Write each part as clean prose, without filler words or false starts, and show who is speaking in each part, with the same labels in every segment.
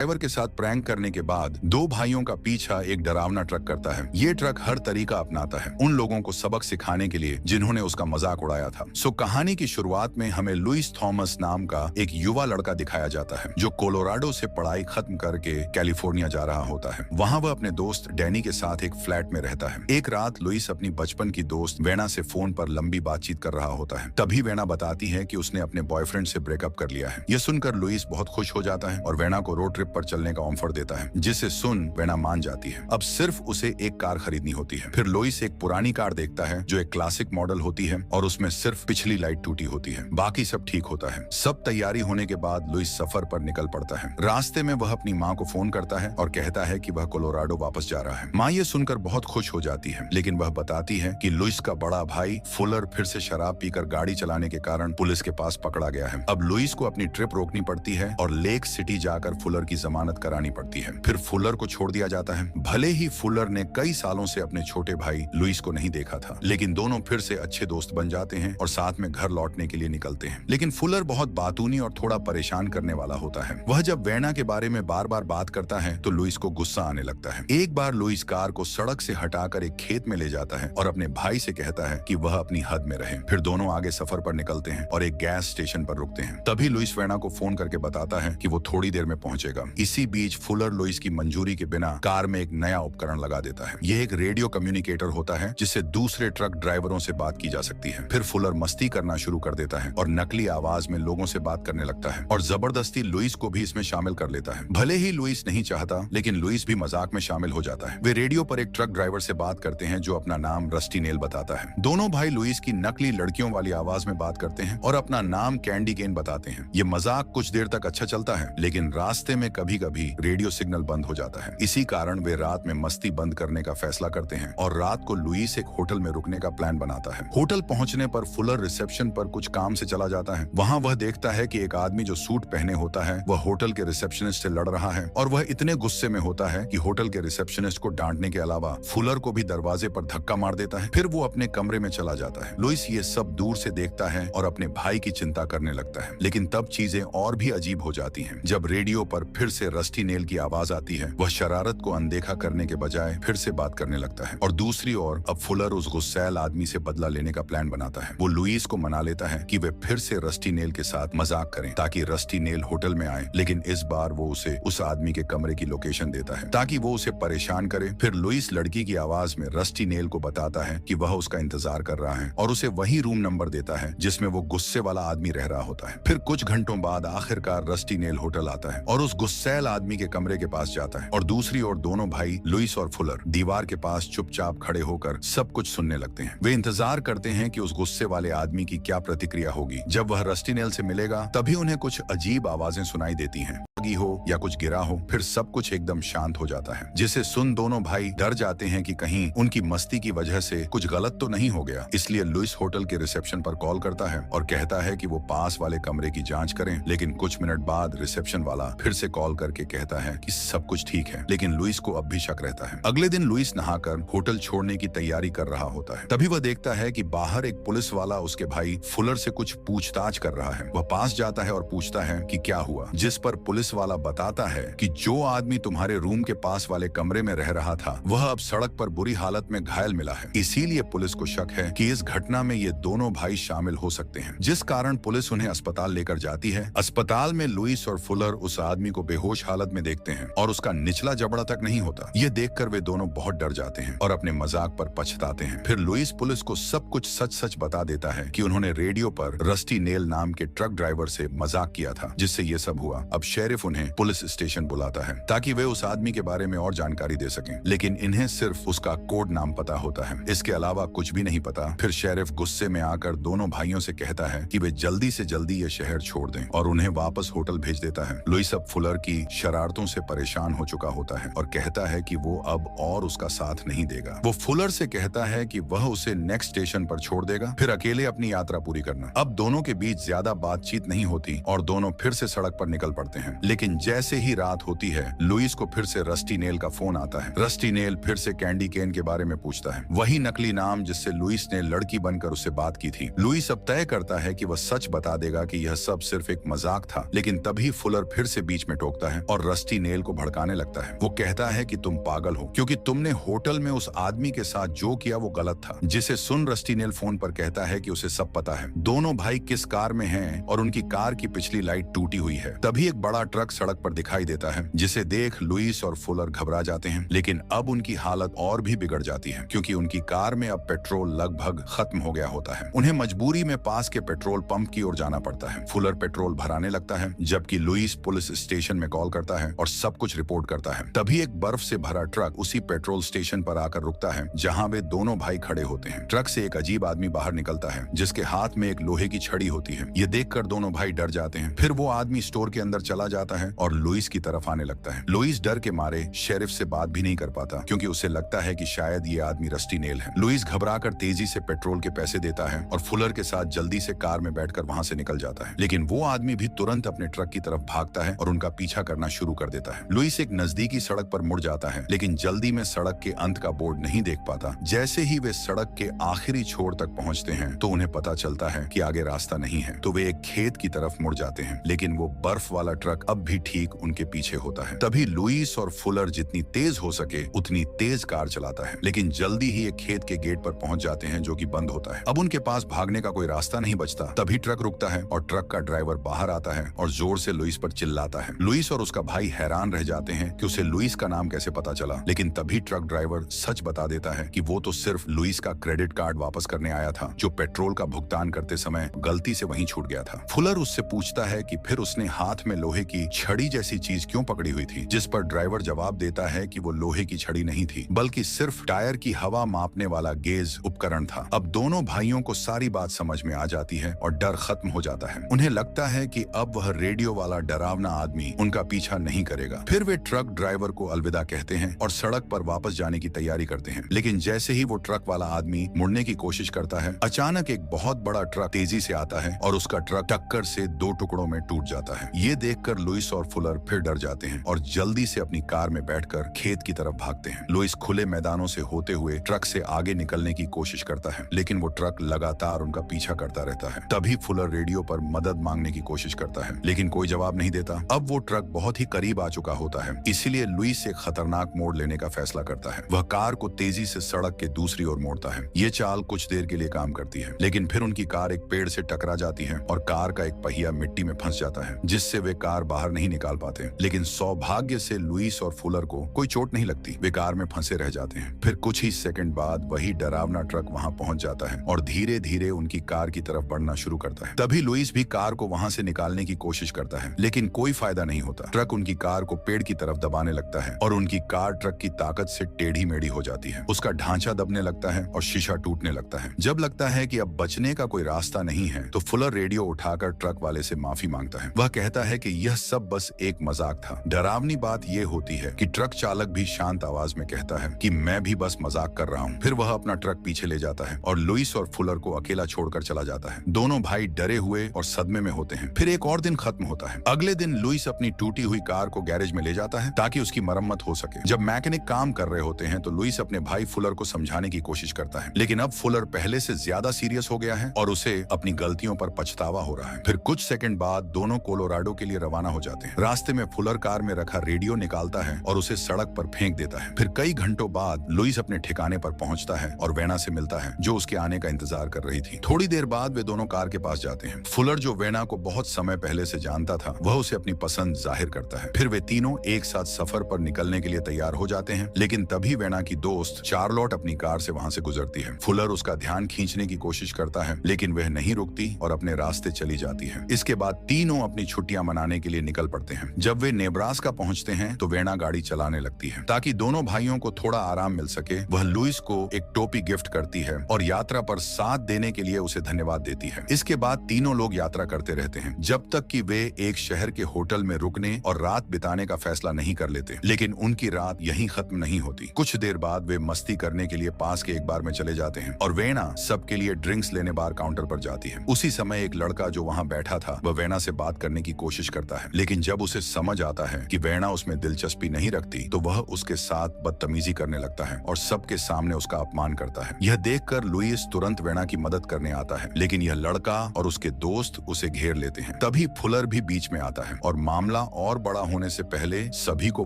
Speaker 1: Driver के साथ prank करने के बाद दो भाइयों का पीछा एक डरावना ट्रक करता है। ये ट्रक हर तरीका अपनाता है उन लोगों को सबक सिखाने के लिए जिन्होंने उसका मजाक उड़ाया था। कहानी की शुरुआत में हमें लुइस थॉमस नाम का एक युवा लड़का दिखाया जाता है जो कोलोराडो से पढ़ाई खत्म करके कैलिफोर्निया जा रहा होता है। वहाँ वह अपने दोस्त डैनी के साथ एक फ्लैट में रहता है। एक रात लुइस अपनी बचपन की दोस्त वेना से फोन पर लंबी बातचीत कर रहा होता है। तभी वेना बताती है कि उसने अपने बॉयफ्रेंड से ब्रेकअप कर लिया है। यह सुनकर लुइस बहुत खुश हो जाता है और वेना को रोड ट्रिप पर चलने का ऑफर देता है, जिसे सुन वेना मान जाती है। अब सिर्फ उसे एक कार खरीदनी होती है। फिर लुइस एक पुरानी कार देखता है जो एक क्लासिक मॉडल होती है और उसमें सिर्फ पिछली लाइट टूटी होती है, बाकी सब ठीक होता है। सब तैयारी होने के बाद लुइस सफर पर निकल पड़ता है। रास्ते में वह अपनी माँ को फोन करता है और कहता है कि वह कोलोराडो वापस जा रहा है। माँ ये सुनकर बहुत खुश हो जाती है, लेकिन वह बताती है कि लुइस का बड़ा भाई फुलर फिर से शराब पीकर गाड़ी चलाने के कारण पुलिस के पास पकड़ा गया है। अब लुइस को अपनी ट्रिप रोकनी पड़ती है और लेक सिटी जाकर फुलर की जमानत करानी पड़ती है। फिर फुलर को छोड़ दिया जाता है। भले ही फुलर ने कई सालों से अपने छोटे भाई लुइस को नहीं देखा था, लेकिन दोनों फिर से अच्छे दोस्त बन जाते हैं और साथ में घर लौटने के लिए निकलते हैं। लेकिन फुलर बहुत बातूनी और थोड़ा परेशान करने वाला होता है। वह जब वेना के बारे में बार बार बात करता है तो लुइस को गुस्सा आने लगता है। एक बार लुइस कार को सड़क से हटाकर एक खेत में ले जाता है और अपने भाई से कहता है कि वह अपनी हद में रहे। फिर दोनों आगे सफर पर निकलते हैं और एक गैस स्टेशन पर रुकते हैं। तभी लुइस वेना को फोन करके बताता है कि वो थोड़ी देर में पहुंचेगा। इसी बीच फुलर लुइस की मंजूरी के बिना कार में एक नया उपकरण लगा देता है। यह एक रेडियो कम्युनिकेटर होता है जिससे दूसरे ट्रक ड्राइवरों से बात की जा सकती है। फिर फुलर मस्ती करना शुरू कर देता है और नकली आवाज में लोगों से बात करने लगता है और जबरदस्ती लुइस को भी इसमें शामिल कर लेता है। भले ही लुइस नहीं चाहता, लेकिन लुइस भी मजाक में शामिल हो जाता है। वे रेडियो पर एक ट्रक ड्राइवर से बात करते हैं जो अपना नाम रस्टी नेल बताता है। दोनों भाई लुइस की नकली लड़कियों वाली आवाज में बात करते हैं और अपना नाम कैंडी केन बताते हैं। ये मजाक कुछ देर तक अच्छा चलता है, लेकिन रास्ते में कभी कभी रेडियो सिग्नल बंद हो जाता है। इसी कारण वे रात में मस्ती बंद करने का फैसला करते हैं और रात को लुइस एक होटल में रुकने का प्लान बनाता है। होटल पहुंचने पर फुलर रिसेप्शन पर कुछ काम से चला जाता है। वहां वह देखता है कि एक आदमी जो सूट पहने होता है वह होटल के रिसेप्शनिस्ट से लड़ रहा है और वह इतने गुस्से में होता है कि होटल के रिसेप्शनिस्ट को डांटने के अलावा फुलर को भी दरवाजे पर धक्का मार देता है। फिर वो अपने कमरे में चला जाता है। लुइस ये सब दूर से देखता है और अपने भाई की चिंता करने लगता है, लेकिन तब चीजें और भी अजीब हो जाती हैं। जब रेडियो पर फिर से रस्टी नेल की आवाज आती है, वह शरारत को अनदेखा करने के बजाय फिर से बात करने लगता है और दूसरी ओर अब फुलर उस गुस्सैल आदमी से बदला लेने का प्लान बनाता है। वो लुइस को मना लेता है कि वे फिर से रस्टी नेल के साथ मजाक करें ताकि रस्टी नेल होटल में आए, लेकिन इस बार वो उसे उस आदमी के कमरे की लोकेशन देता है ताकि वो उसे परेशान करे। फिर लुइस लड़की की आवाज में रस्टी नेल को बताता है कि वह उसका इंतजार कर रहा है और उसे वही रूम नंबर देता है जिसमें वो गुस्से वाला आदमी रह रहा होता है। फिर कुछ घंटों बाद आखिरकार रस्टी नेल होटल आता है और उस गुस्सैल आदमी के कमरे के पास जाता है और दूसरी ओर दोनों भाई लुइस और फुलर दीवार के पास चुपचाप खड़े होकर सब कुछ सुनने लगते हैं। वे इंतजार करते हैं कि उस गुस्से वाले आदमी की क्या प्रतिक्रिया होगी। जब वह रस्टी नेल से मिलेगा तभी उन्हें कुछ अजीब आवाजें सुनाई देती हैं, हो या कुछ गिरा हो। फिर सब कुछ एकदम शांत हो जाता है, जिसे सुन दोनों भाई डर जाते हैं कि कहीं उनकी मस्ती की वजह से कुछ गलत तो नहीं हो गया। इसलिए लुइस होटल के रिसेप्शन पर कॉल करता है और कहता है कि वो पास वाले कमरे की जांच करें, लेकिन कुछ मिनट बाद रिसेप्शन वाला फिर से कॉल करके कहता है कि सब कुछ ठीक है, लेकिन लुइस को अब भी शक रहता है। अगले दिन लुइस नहाकर होटल छोड़ने की तैयारी कर रहा होता है। तभी वह देखता है कि बाहर एक पुलिस वाला उसके भाई फुलर से कुछ पूछताछ कर रहा है। वह पास जाता है और पूछता है कि क्या हुआ, जिस पर पुलिस वाला बताता है कि जो आदमी तुम्हारे रूम के पास वाले कमरे में रह रहा था वह अब सड़क पर बुरी हालत में घायल मिला है। इसीलिए पुलिस को शक है कि इस घटना में ये दोनों भाई शामिल हो सकते हैं, जिस कारण पुलिस उन्हें अस्पताल लेकर जाती है। अस्पताल में लुइस और फुलर उस आदमी को बेहोश हालत में देखते हैं और उसका निचला जबड़ा तक नहीं होता। ये देखकर वे दोनों बहुत डर जाते हैं और अपने मजाक पर पछताते हैं। फिर लुइस पुलिस को सब कुछ सच सच बता देता है कि उन्होंने रेडियो पर रस्टी नेल नाम के ट्रक ड्राइवर से मजाक किया था, जिससे ये सब हुआ। अब शेरिफ उन्हें पुलिस स्टेशन बुलाता है ताकि वे उस आदमी के बारे में और जानकारी दे सकें, लेकिन इन्हें सिर्फ उसका कोड नाम पता होता है, इसके अलावा कुछ भी नहीं पता। फिर शेरिफ गुस्से में आकर दोनों भाइयों से कहता है कि वे जल्दी से जल्दी ये शहर छोड़ दें और उन्हें वापस होटल भेज देता है। लुइस अब फुलर की शरारतों से परेशान हो चुका होता है और कहता है कि वो अब और उसका साथ नहीं देगा। वो फुलर से कहता है कि वह उसे नेक्स्ट स्टेशन पर छोड़ देगा, फिर अकेले अपनी यात्रा पूरी करना। अब दोनों के बीच ज्यादा बातचीत नहीं होती और दोनों फिर से सड़क पर निकल पड़ते हैं, लेकिन जैसे ही रात होती है, लुइस को फिर से रस्टी नेल का फोन आता है। रस्टी नेल फिर से कैंडी केन के बारे में पूछता है, वही नकली नाम जिससे लुइस ने लड़की बनकर उससे बात की थी। लुइस अब तय करता है कि वह सच बता देगा कि यह सब सिर्फ एक मजाक था, लेकिन तभी फुलर फिर से बीच में टोकता है और रस्टी नेल को भड़काने लगता है। वो कहता है कि तुम पागल हो, क्योंकि तुमने होटल में उस आदमी के साथ जो किया वो गलत था। जिसे सुन रस्टी नेल फोन पर कहता है कि उसे सब पता है, दोनों भाई किस कार में हैं और उनकी कार की पिछली लाइट टूटी हुई है। तभी एक बड़ा ट्रक सड़क पर दिखाई देता है, जिसे देख लुइस और फुलर घबरा जाते हैं। लेकिन अब उनकी हालत और भी बिगड़ जाती है, क्योंकि उनकी कार में अब पेट्रोल लगभग खत्म हो गया होता है। उन्हें मजबूरी में पास के पेट्रोल पंप की ओर जाना पड़ता है। फुलर पेट्रोल भराने लगता है, जबकि लुइस पुलिस स्टेशन में कॉल करता है और सब कुछ रिपोर्ट करता है। तभी एक बर्फ से भरा ट्रक उसी पेट्रोल स्टेशन पर आकर रुकता है, जहां वे दोनों भाई खड़े होते हैं। ट्रक से एक अजीब आदमी बाहर निकलता है, जिसके हाथ में एक लोहे की छड़ी होती है। ये देखकर दोनों भाई डर जाते हैं। फिर वो आदमी स्टोर के अंदर चला जाता है और लुइस की तरफ आने लगता है। लुइस डर के मारे शेरिफ से बात भी नहीं कर पाता, क्योंकि उसे लगता है कि शायद ये आदमी रस्टी नेल है। लुइस घबराकर तेजी से पेट्रोल के पैसे देता है और फुलर के साथ जल्दी से कार में बैठकर वहां से निकल जाता है। लेकिन वो आदमी भी तुरंत अपने ट्रक की तरफ भागता है और उनका पीछा करना शुरू कर देता है। लुइस एक नजदीकी सड़क पर मुड़ जाता है, लेकिन जल्दी में सड़क के अंत का बोर्ड नहीं देख पाता। जैसे ही वे सड़क के आखिरी छोर तक पहुंचते हैं, तो उन्हें पता चलता है कि आगे रास्ता नहीं है। तो वे एक खेत की तरफ मुड़ जाते हैं, लेकिन वो बर्फ वाला ट्रक अब भी ठीक उनके पीछे होता है। तभी लुइस और फुलर जितनी तेज हो सके उतनी तेज कार चलाता है, लेकिन जल्दी ही एक खेत के गेट पर पहुंच जाते हैं, जो कि बंद होता है। अब उनके पास भागने का कोई रास्ता नहीं बचता। तभी ट्रक रुकता है और ट्रक का ड्राइवर बाहर आता है और जोर से लुइस पर चिल्लाता है। लुइस और उसका भाई हैरान रह जाते हैं कि उसे लुइस का नाम कैसे पता चला, लेकिन तभी ट्रक ड्राइवर सच बता देता है कि वो तो सिर्फ लुइस का क्रेडिट कार्ड वापस करने आया था, जो पेट्रोल का भुगतान करते समय गलती से वहीं छूट गया था। फुलर उससे पूछता है कि फिर उसने हाथ में लोहे की छड़ी जैसी चीज क्यों पकड़ी हुई थी, जिस पर ड्राइवर जवाब देता है कि वो लोहे की छड़ी नहीं थी, बल्कि सिर्फ टायर की हवा मापने वाला गेज उपकरण था। अब दोनों भाइयों को सारी बात समझ में आ जाती है और डर खत्म हो जाता है। उन्हें लगता है कि अब वह रेडियो वाला डरावना आदमी उनका पीछा नहीं करेगा। फिर वे ट्रक ड्राइवर को अलविदा कहते हैं और सड़क पर वापस जाने की तैयारी करते हैं। लेकिन जैसे ही वो ट्रक वाला आदमी मुड़ने की कोशिश करता है, अचानक एक बहुत बड़ा ट्रक तेजी से आता है और उसका ट्रक टक्कर से 2 टुकड़ों में टूट जाता है। ये देखकर लुइस और फुलर फिर डर जाते हैं और जल्दी से अपनी कार में बैठकर खेत की तरफ भागते हैं। लुइस खुले मैदानों से होते हुए ट्रक से आगे निकलने की कोशिश करता है, लेकिन वो ट्रक लगातार उनका पीछा करता रहता है। तभी फुलर रेडियो पर मदद मांगने की कोशिश करता है, लेकिन कोई जवाब नहीं देता। अब वो ट्रक बहुत ही करीब आ चुका होता है, इसीलिए लुइस एक खतरनाक मोड़ लेने का फैसला करता है। वह कार को तेजी से सड़क के दूसरी ओर मोड़ता है। ये चाल कुछ देर के लिए काम करती है, लेकिन फिर उनकी कार एक पेड़ से टकरा जाती है और कार का एक पहिया मिट्टी में फंस जाता है, जिससे वे कार बाहर नहीं निकाल पाते। लेकिन सौभाग्य से लुइस और फुलर को कोई चोट नहीं लगती। वे कार में फंसे रह जाते हैं। फिर कुछ ही सेकंड बाद वही डरावना ट्रक वहां पहुंच जाता है और धीरे धीरे उनकी कार की तरफ बढ़ना शुरू करता है। तभी लुइस भी कार को वहां से निकालने की कोशिश करता है, लेकिन कोई फायदा नहीं होता। ट्रक उनकी कार को पेड़ की तरफ दबाने लगता है और उनकी कार ट्रक की ताकत से टेढ़ी मेढ़ी हो जाती है। उसका ढांचा दबने लगता है और शीशा टूटने लगता है। जब लगता है कि अब बचने का कोई रास्ता नहीं है, तो फुलर रेडियो उठाकर ट्रक वाले से माफी मांगता है। वह कहता है कि यह सब बस एक मजाक था। डरावनी बात यह होती है कि ट्रक चालक भी शांत आवाज में कहता है कि मैं भी बस मजाक कर रहा हूँ। फिर वह अपना ट्रक पीछे ले जाता है और लुइस और फुलर को अकेला छोड़कर चला जाता है। दोनों भाई डरे हुए और सदमे में होते हैं। फिर एक और दिन खत्म होता है। अगले दिन लुइस अपनी टूटी हुई कार को गैरेज में ले जाता है ताकि उसकी मरम्मत हो सके। जब मैकेनिक काम कर रहे होते हैं, तो लुइस अपने भाई फुलर को समझाने की कोशिश करता है, लेकिन अब फुलर पहले से ज्यादा सीरियस हो गया है और उसे अपनी गलतियों पर पछतावा हो रहा है। फिर कुछ सेकंड बाद दोनों कोलोराडो के लिए रवाना हो जाते हैं। रास्ते में फुलर कार में रखा रेडियो निकालता है और उसे सड़क पर फेंक देता है। फिर कई घंटों बाद लुइस अपने ठिकाने पर पहुंचता है और वेना से मिलता है, जो उसके आने का इंतजार कर रही थी। थोड़ी देर बाद वे दोनों कार के पास जाते हैं। फुलर, जो वेना को बहुत समय पहले से जानता था, वह उसे अपनी पसंद जाहिर करता है। फिर वे तीनों एक साथ सफर पर निकलने के लिए तैयार हो जाते हैं, लेकिन तभी वेना की दोस्त चार्लोट अपनी कार से वहां से गुजरती है। फुलर उसका ध्यान खींचने की कोशिश करता है, लेकिन वह नहीं रुकती और अपने रास्ते चली जाती है। इसके बाद तीनों अपनी छुट्टियां मनाने के लिए निकल पड़ते हैं। जब वे नेब्रास्का पहुंचते हैं, तो वेना गाड़ी चलाने लगती है। ताकि दोनों भाइयों को थोड़ा आराम मिल सके, वह लुइस को एक टोपी गिफ्ट करती है और यात्रा पर साथ देने के लिए उसे धन्यवाद देती है। इसके बाद तीनों लोग यात्रा करते रहते हैं, जब तक कि वे एक शहर के होटल में रुकने और रात बिताने का फैसला नहीं कर लेते। लेकिन उनकी रात यहीं खत्म नहीं होती। कुछ देर बाद वे मस्ती करने के लिए पास के एक बार में चले जाते हैं और वेना सबके लिए ड्रिंक्स लेने बार काउंटर पर जाती है। उसी समय एक लड़का जो वहां बैठा था, वह वेना से बात करने की कोशिश करता है, लेकिन जब उसे समझ आता है कि वेना उसमें दिलचस्पी नहीं रखती तो वह उसके साथ बदतमीजी करने लगता है और सबके सामने उसका अपमान करता है। यह देखकर लुइस तुरंत वेना की मदद करने आता है, लेकिन यह लड़का और उसके दोस्त उसे घेर लेते हैं। तभी फुलर भी बीच में आता है और मामला और बड़ा होने से पहले सभी को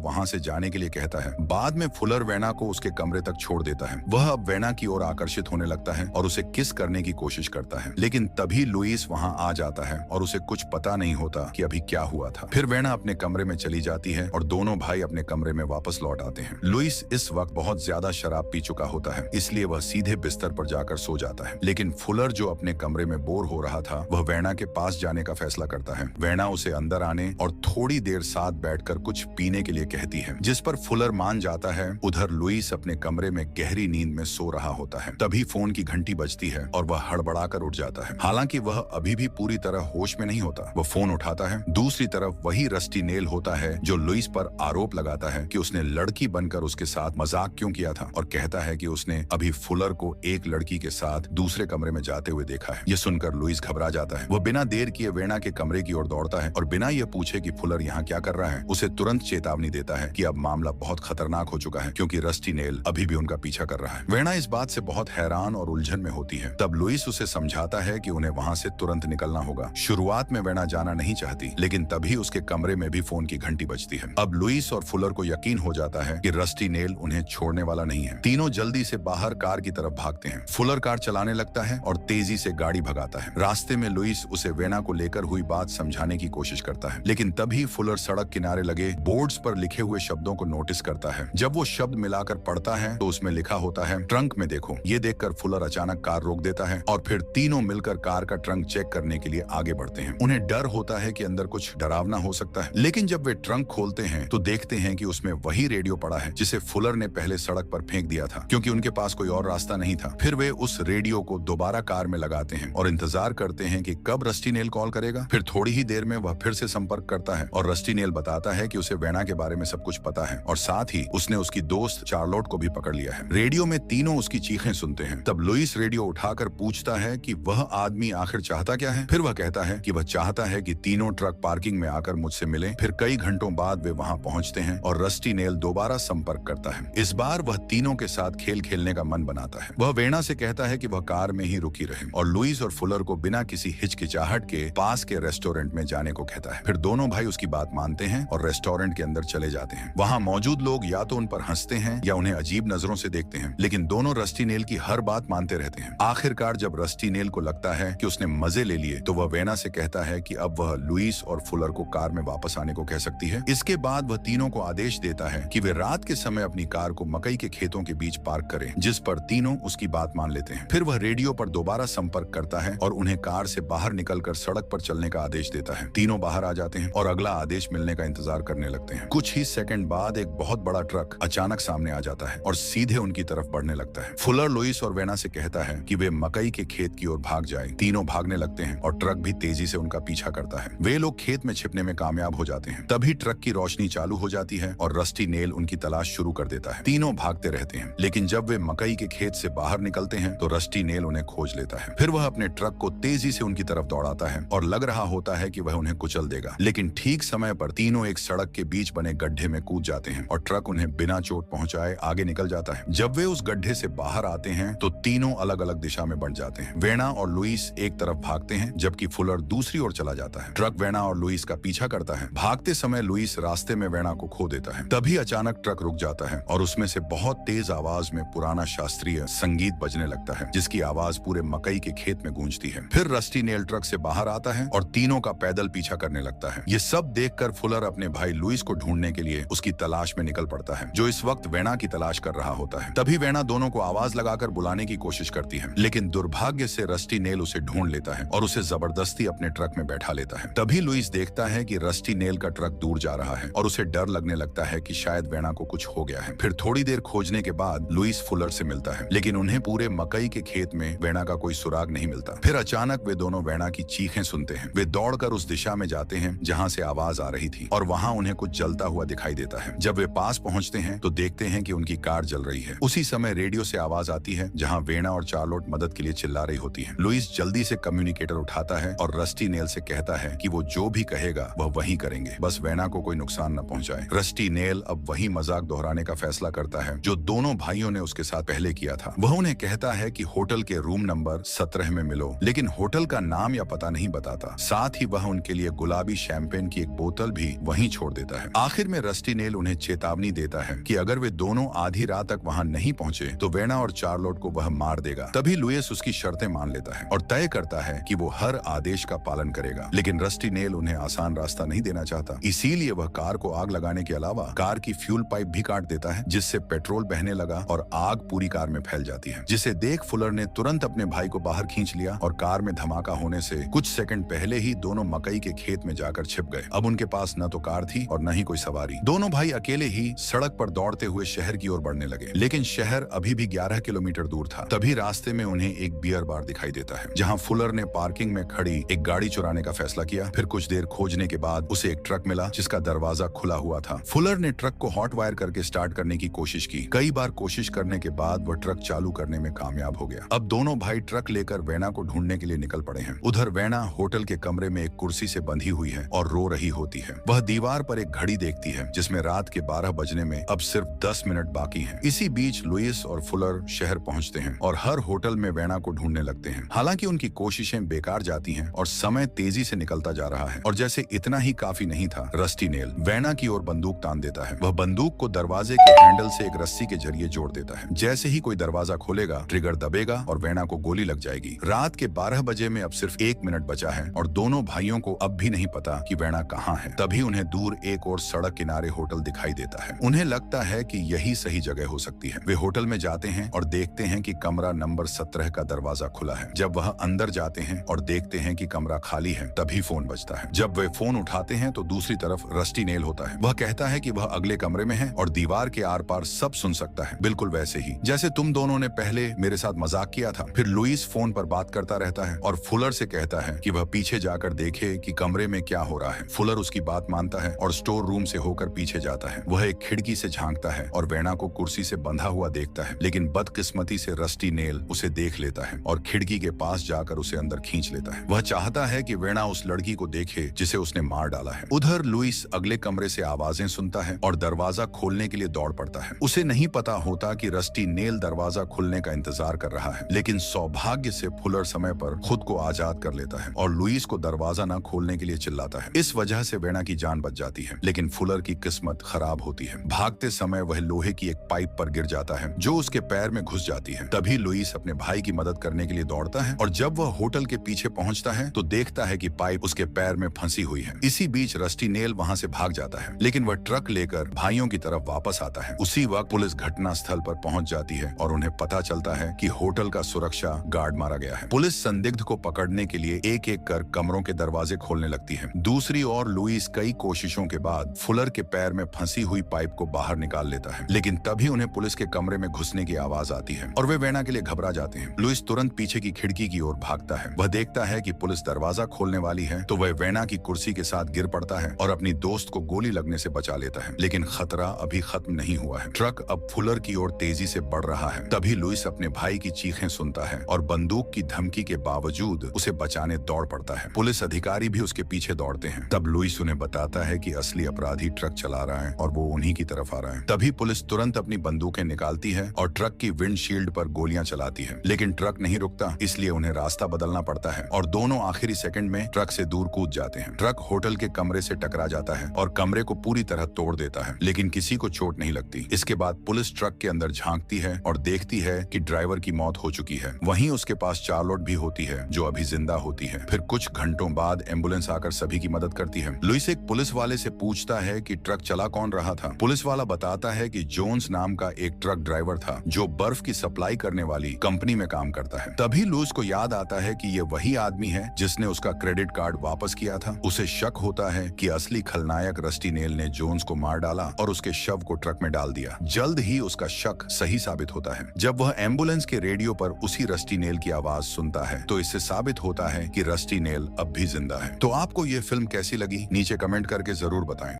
Speaker 1: वहां से जाने के लिए कहता है। बाद में फुलर वेना को उसके कमरे तक छोड़ देता है। वह अब वेना की ओर आकर्षित होने लगता है और उसे किस करने की कोशिश करता है, लेकिन तभी लुइस वहां आ जाता है और उसे कुछ पता नहीं होता कि अभी क्या हुआ था। फिर वेना अपने कमरे में चली जाती है और दोनों भाई अपने कमरे में वापस लौट आते हैं। लुइस इस वक्त बहुत ज्यादा शराब पी चुका होता है, इसलिए वह सीधे बिस्तर पर जाकर सो जाता है। लेकिन फुलर जो अपने कमरे में बोर हो रहा था, वह वेना के पास जाने का फैसला करता है। वेना उसे अंदर आने और थोड़ी देर साथ बैठकर कुछ पीने के लिए कहती है, जिस पर फुलर मान जाता है। उधर लुइस अपने कमरे में गहरी नींद में सो रहा होता है। तभी फोन की घंटी बजती है और वह हड़बड़ाकर उठ जाता है। हालांकि वह अभी भी पूरी तरह होश में नहीं होता। वह फोन उठाता है। दूसरी तरफ वही रस्टी नेल होता है जो लुइस पर आरोप लगाता है कि उसने लड़की बनकर उसके साथ मजाक क्यों किया था और कहता है कि उसने अभी फुलर को एक लड़की के साथ दूसरे कमरे में जाते हुए देखा है। यह सुनकर लुइस घबरा जाता है। वह बिना देर किए वेना के कमरे की ओर दौड़ता है और बिना यह पूछे कि फुलर यहाँ क्या कर रहा है, उसे तुरंत चेतावनी देता है कि अब मामला बहुत खतरनाक हो चुका है, क्योंकि रस्टी नेल अभी भी उनका पीछा कर रहा है। वेना इस बात से बहुत हैरान और उलझन में होती है। तब लुइस उसे समझाता है कि उन्हें वहां से तुरंत निकलना होगा। शुरुआत में वेना जाना नहीं चाहती, लेकिन तभी उसके कमरे में भी फोन की घंटी बजती है। अब लुइस और फुलर को यकीन हो जाता है कि रस्टी नेल उन्हें छोड़ने वाला नहीं है। तीनों जल्दी से बाहर कार की तरफ भागते हैं। फुलर कार चलाने लगता है और तेजी से गाड़ी भगाता है। रास्ते में लुइस उसे वेना को लेकर हुई बात समझाने की कोशिश करता है, लेकिन तभी फुलर सड़क किनारे लगे बोर्ड्स पर लिखे हुए शब्दों को नोटिस करता है। जब वो शब्द मिलाकर पढ़ता है तो उसमें लिखा होता है, ट्रंक में देखो। ये देखकर फुलर अचानक कार रोक देता है और फिर तीनों मिलकर कार का ट्रंक चेक करने के लिए आगे बढ़ते हैं। उन्हें डर होता है कि अंदर कुछ डरावना हो सकता है, लेकिन जब वे ट्रंक खोलते हैं तो देखते हैं कि उसमें वही रेडियो पड़ा है जिसे फुलर ने पहले सड़क पर फेंक दिया था, क्योंकि उनके पास कोई और रास्ता नहीं था। फिर वे उस रेडियो को दोबारा कार में लगाते हैं और इंतजार करते हैं कि कब रस्टी नेल कॉल करेगा। फिर थोड़ी ही देर में वह फिर से संपर्क करता है और रस्टी नेल बताता है कि उसे वेना के बारे में सब कुछ पता है और साथ ही उसने उसकी दोस्त चार्लोट को भी पकड़ लिया है। रेडियो में तीनों उसकी चीखें सुनते हैं। तब लुइस रेडियो उठाकर पूछता है कि वह आदमी आखिर चाहता क्या है। फिर वह कहता है कि वह चाहता है कि तीनों ट्रक पार्किंग में आकर मुझसे मिले। फिर कई घंटों बाद वे वहां पहुंचते हैं और रस्टी नेल दोबारा संपर्क करता है। इस बार वह तीनों के साथ खेल खेलने का मन बनाता है। वह वेना से कहता है कि वह कार में ही रुकी रहे और लुइस और फुलर को बिना किसी हिचकिचाहट के पास के रेस्टोरेंट में जाने को कहता है। फिर दोनों भाई उसकी बात मानते हैं और रेस्टोरेंट के अंदर चले जाते हैं। वहां मौजूद लोग या तो उन पर हंसते हैं या उन्हें अजीब नजरों से देखते हैं, लेकिन दोनों रस्टी नेल की हर बात मानते रहते हैं। आखिरकार जब रस्टी नेल को लगता है कि उसने मजे ले लिए, तो वह वेना से कहता है कि अब वह लुइस और फुलर को कार में वापस आने को कह सकती है। इसके बाद वह तीनों को आदेश देता है कि वे रात के समय अपनी कार को मकई के खेतों के बीच पार्क करें, जिस पर तीनों उसकी बात मान लेते हैं। फिर वह रेडियो पर दोबारा संपर्क करता है और उन्हें कार से बाहर निकलकर सड़क पर चलने का आदेश देता है। तीनों बाहर आ जाते हैं और अगला आदेश मिलने का इंतजार करने लगते हैं। कुछ ही सेकंड बाद एक बहुत बड़ा ट्रक अचानक सामने आ जाता है और सीधे उनकी तरफ बढ़ने लगता है। फुलर लुइस और वेना से कहता है कि वे मकई के खेत की ओर भाग जाएं। तीनों भागने लगते हैं और ट्रक भी तेजी से उनका पीछा करता है। वे लोग खेत में छिपने में कामयाब हो जाते हैं। तभी ट्रक की रोशनी चालू हो जाती है और रस्टी नेल उनकी तलाश शुरू कर देता है। तीनों भागते रहते हैं, लेकिन जब वे मकई के खेत से बाहर निकलते हैं तो रस्टी नेल उन्हें खोज लेता है। फिर वह अपने ट्रक को तेजी से उनकी तरफ दौड़ाता है और लग रहा होता है कि वह उन्हें कुचल देगा, लेकिन ठीक समय पर तीनों एक सड़क के बीच बने गड्ढे में कूद जाते हैं और ट्रक उन्हें बिना चोट पहुंचाए आगे निकल जाता है। जब वे उस गड्ढे से बाहर आते हैं तो तीनों अलग अलग दिशा में बढ़ जाते हैं। वेना और लुइस एक तरफ भागते हैं जबकि फुलर दूसरी ओर चला जाता है। ट्रक वेना और लुइस का पीछा करता है। भागते समय लुइस रास्ते में वेना को खो देता है। तभी अचानक ट्रक रुक जाता है और उसमें से बहुत तेज आवाज में पुराना शास्त्रीय संगीत बजने लगता है, जिसकी आवाज पूरे मकई के खेत में गूंजती है। फिर रस्टी नेल ट्रक से बाहर आता है और तीनों का पैदल पीछा करने लगता है। ये सब देखकर फुलर अपने भाई लुइस को ढूंढने के लिए उसकी तलाश में निकल पड़ता है, जो इस वक्त वेना की तलाश कर रहा होता है। तभी वेना दोनों को आवाज लगाकर बुलाने की कोशिश करती है, लेकिन दुर्भाग्य से रस्टी नेल उसे ढूंढ लेता है और उसे जबरदस्ती अपने ट्रक में बैठा लेता है। तभी लुइस देखता है कि रस्टी नेल का ट्रक दूर जा रहा है और उसे डर लगने लगता है कि शायद वेना को कुछ हो गया है। फिर थोड़ी देर खोजने के बाद लुइस फुलर से मिलता है, लेकिन उन्हें पूरे मकई के खेत में वेना का कोई सुराग नहीं मिलता। फिर अचानक वे दोनों वेना की चीखें सुनते हैं। वे दौड़कर उस दिशा में जाते हैं जहां से आवाज आ रही थी और वहां उन्हें कुछ जलता हुआ दिखाई देता है। जब वे पास पहुंचते हैं तो देखते हैं कि उनकी कार जल रही है। उसी समय रेडियो से आवाज आती है जहां वेना और चार्लोट मदद के लिए चिल्ला रही होती है। लुइस जल्दी से कम्युनिकेटर उठाता है और रस्टी नेल से कहता है कि वो जो भी कहेगा कहेगा वह वही करेंगे, बस वेना को कोई नुकसान न पहुंचाए। रस्टी नेल अब वही मजाक दोहराने का फैसला करता है जो दोनों भाइयों ने उसके साथ पहले किया था। वह उन्हें कहता है कि होटल के रूम नंबर 17 में मिलो, लेकिन होटल का नाम या पता नहीं बताता। साथ ही वह उनके लिए गुलाबी शैंपेन की एक बोतल भी वहीं छोड़ देता है। आखिर में रस्टी नेल उन्हें चेतावनी देता है कि अगर वे दोनों आधी रात तक वहां नहीं पहुंचे तो वेना और चार्लोट को वह मार देगा। तभी लुइस उसकी शर्तें मान लेता है और तय करता है कि वो हर आदेश का पालन करेगा। लेकिन रस्टी नेल उन्हें आसान रास्ता नहीं देना चाहता, इसीलिए वह कार को आग लगाने के अलावा कार की फ्यूल पाइप भी काट देता है, जिससे पेट्रोल बहने लगा और आग पूरी कार में फैल जाती है। जिसे देख फुलर ने तुरंत अपने भाई को बाहर खींच लिया और कार में धमाका होने से कुछ सेकंड पहले ही दोनों मकई के खेत में जाकर छिप गए। अब उनके पास न तो कार थी और न ही कोई सवारी। दोनों भाई अकेले ही सड़क पर दौड़ते हुए शहर की ओर बढ़ने लगे, लेकिन शहर अभी भी 11 किलोमीटर दूर था। तभी रास्ते में उन्हें एक बियर बार दिखाई देता है, जहां फुलर ने पार्किंग में खड़ी एक गाड़ी चुराने का फैसला किया। फिर कुछ देर खोजने के बाद उसे एक ट्रक मिला जिसका दरवाजा खुला हुआ था। फुलर ने ट्रक को हॉट वायर करके स्टार्ट करने की कोशिश की। कई बार कोशिश करने के बाद वह ट्रक चालू करने में कामयाब हो गया। अब दोनों भाई ट्रक लेकर वेना को ढूंढने के लिए निकल पड़े हैं। उधर वेना होटल के कमरे में एक कुर्सी से बंधी हुई है और रो रही होती है। वह दीवार पर एक घड़ी देखती है जिसमें रात के 12 बजने में अब सिर्फ 10 मिनट बाकी हैं। इसी बीच लुइस और फुलर शहर पहुंचते हैं और हर होटल में वेना को ढूंढने लगते हैं। हालांकि उनकी कोशिशें बेकार जाती हैं और समय तेजी से निकलता जा रहा है। और जैसे इतना ही काफी नहीं था, रस्टी नेल वेना की ओर बंदूक तान देता है। वह बंदूक को दरवाजे के हैंडल से एक रस्सी के जरिए जोड़ देता है। जैसे ही कोई दरवाजा खोलेगा, ट्रिगर दबेगा और वेना को गोली लग जाएगी। रात के 12 बजे में अब सिर्फ 1 मिनट बचा है और दोनों भाइयों को अब भी नहीं पता कि वेना कहाँ है। तभी उन्हें दूर एक और सड़क किनारे होटल दिखाई देता है। उन्हें लगता है कि यही सही जगह हो सकती है। वे होटल में जाते हैं और देखते हैं कि कमरा नंबर 17 का दरवाजा खुला है। जब वह अंदर जाते हैं और देखते हैं कि कमरा खाली है, तभी फोन बजता है। जब वे फोन उठाते हैं तो दूसरी तरफ रस्टी नेल होता है। वह कहता है कि वह अगले कमरे में है और दीवार के आर पार सब सुन सकता है, बिल्कुल वैसे ही जैसे तुम दोनों ने पहले मेरे साथ मजाक किया था। फिर लुइस फोन पर बात करता रहता है और फुलर से कहता है कि वह पीछे जाकर देखे कि कमरे में क्या हो रहा है। फुलर उसकी बात मानता है और स्टोर रूम से होकर पीछे जाता है। वह एक खिड़की से झांकता है और वेना को कुर्सी से बंधा हुआ देखता है, लेकिन बदकिस्मती से रस्टी नेल उसे देख लेता है और खिड़की के पास जाकर उसे अंदर खींच लेता है। वह चाहता है कि वेना उस लड़की को देखे जिसे उसने मार डाला है। उधर लुइस अगले कमरे से आवाजें सुनता है और दरवाजा खोलने के लिए दौड़ पड़ता है। उसे नहीं पता होता कि रस्टी नेल दरवाजा खुलने का इंतजार कर रहा है, लेकिन सौभाग्य से फुलर समय पर खुद को आजाद कर लेता है और लुइस को दरवाजा न खोलने के लिए चिल्लाता है। इस वजह से वेना की जान बच जाती है, लेकिन फुलर की किस्मत खराब होती है। भागते समय वह लोहे की एक पाइप पर गिर जाता है जो उसके पैर में घुस जाती है। तभी लुइस अपने भाई की मदद करने के लिए दौड़ता है और जब वह होटल के पीछे पहुंचता है तो देखता है कि पाइप उसके पैर में फंसी हुई है। इसी बीच रस्टी नेल वहां से भाग जाता है, लेकिन वह ट्रक लेकर भाइयों की तरफ वापस आता है। उसी वक्त पुलिस घटना स्थल पर पहुंच जाती है और उन्हें पता चलता है कि होटल का सुरक्षा गार्ड मारा गया है। पुलिस संदिग्ध को पकड़ने के लिए एक एक कर कमरों के दरवाजे खोलने लगती है। दूसरी ओर लुइस कई कोशिशों के बाद फुलर के पैर में फंसी हुई पाइप को बाहर निकाल लेता है, लेकिन तभी उन्हें पुलिस के कमरे में घुसने की आवाज आती है और वे वेना के लिए घबरा जाते हैं। लुइस तुरंत पीछे की खिड़की की ओर भागता है। वह देखता है कि पुलिस दरवाजा खोलने वाली है तो वह वेना की कुर्सी के साथ गिर पड़ता है और अपनी दोस्त को गोली लगने से बचा लेता है, लेकिन खतरा अभी खत्म नहीं हुआ है। ट्रक अब फुलर की ओर तेजी से बढ़ रहा है। तभी लुइस अपने भाई की चीखें सुनता है और बंदूक की धमकी के बावजूद उसे बचाने दौड़ पड़ता है। पुलिस अधिकारी भी उसके पीछे दौड़ते हैं। तब लुइस उन्हें बताता है कि असली अपराधी ट्रक चला रहा है और वो उन्हीं की तरफ आ रहा है। तभी पुलिस तुरंत अपनी बंदूकें निकालती है और ट्रक की विंडशील्ड पर गोलियां चलाती है, लेकिन ट्रक नहीं रुकता, इसलिए उन्हें रास्ता बदलना पड़ता है और दोनों आखिरी सेकंड में ट्रक से दूर कूद जाते हैं। ट्रक होटल के कमरे से टकरा जाता है और कमरे को पूरी तरह तोड़ देता है, लेकिन किसी को चोट नहीं लगती। इसके बाद पुलिस ट्रक के अंदर झांकती है और देखती है कि ड्राइवर की मौत हो चुकी है। वहीं उसके पास चार्लोट भी होती है जो अभी जिंदा होती है। फिर कुछ घंटों बाद एम्बुलेंस आकर सभी की मदद करती है। लुइस एक पुलिस वाले से पूछता है कि ट्रक चला कौन रहा था। पुलिस वाला बताता है कि जोन्स नाम का एक ट्रक ड्राइवर था जो बर्फ की सप्लाई करने वाली कंपनी में काम करता है। तभी लुइस को याद आता है कि ये वही आदमी है जिसने उसका क्रेडिट कार्ड वापस किया था। उसे शक होता है कि असली खलनायक रस्टी नेल ने जोन्स को मार डाला और उसके शव को ट्रक में डाल दिया। जल्द ही उसका शक सही साबित होता है। जब वह एम्बुलेंस के रेडियो पर उसी रस्टी नेल की आवाज सुनता है तो इससे साबित होता है कि रस्टी नेल अब भी जिंदा है। तो आपको ये फिल्म कैसी लगी नीचे कमेंट करके जरूर बताएं।